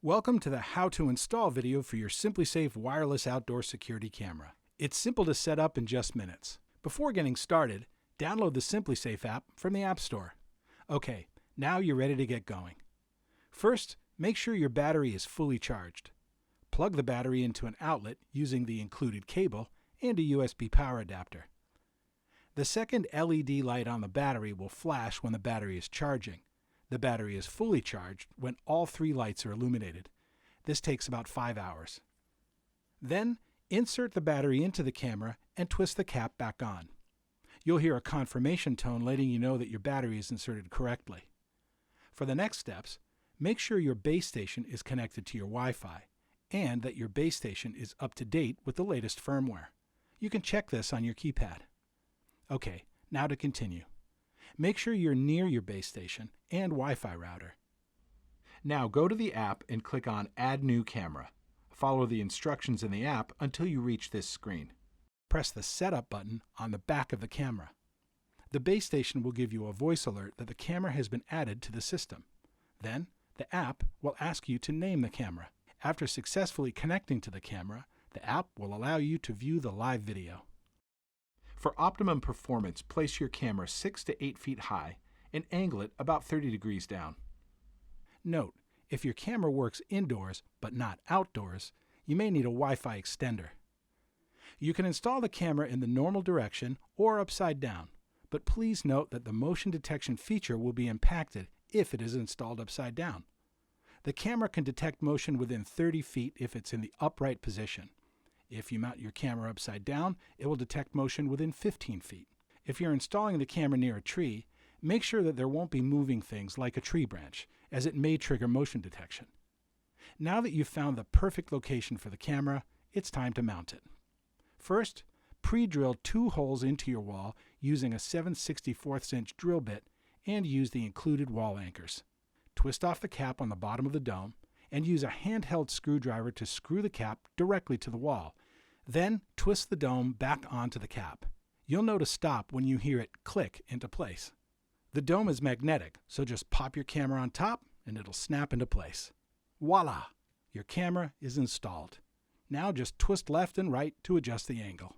Welcome to the How to Install video for your SimpliSafe wireless outdoor security camera. It's simple to set up in just minutes. Before getting started, download the SimpliSafe app from the App Store. Okay, now you're ready to get going. First, make sure your battery is fully charged. Plug the battery into an outlet using the included cable and a USB power adapter. The second LED light on the battery will flash when the battery is charging. The battery is fully charged when all three lights are illuminated. This takes about 5 hours. Then, insert the battery into the camera and twist the cap back on. You'll hear a confirmation tone letting you know that your battery is inserted correctly. For the next steps, make sure your base station is connected to your Wi-Fi and that your base station is up to date with the latest firmware. You can check this on your keypad. Okay, now to continue. Make sure you're near your base station and Wi-Fi router. Now go to the app and click on Add New Camera. Follow the instructions in the app until you reach this screen. Press the Setup button on the back of the camera. The base station will give you a voice alert that the camera has been added to the system. Then, the app will ask you to name the camera. After successfully connecting to the camera, the app will allow you to view the live video. For optimum performance, place your camera 6 to 8 feet high and angle it about 30 degrees down. Note, if your camera works indoors but not outdoors, you may need a Wi-Fi extender. You can install the camera in the normal direction or upside down, but please note that the motion detection feature will be impacted if it is installed upside down. The camera can detect motion within 30 feet if it's in the upright position. If you mount your camera upside down, it will detect motion within 15 feet. If you're installing the camera near a tree, make sure that there won't be moving things like a tree branch, as it may trigger motion detection. Now that you've found the perfect location for the camera, it's time to mount it. First, pre-drill 2 holes into your wall using a 7/64" drill bit and use the included wall anchors. Twist off the cap on the bottom of the dome and use a handheld screwdriver to screw the cap directly to the wall. Then twist the dome back onto the cap. You'll know to stop when you hear it click into place. The dome is magnetic, so just pop your camera on top and it'll snap into place. Voila! Your camera is installed. Now just twist left and right to adjust the angle.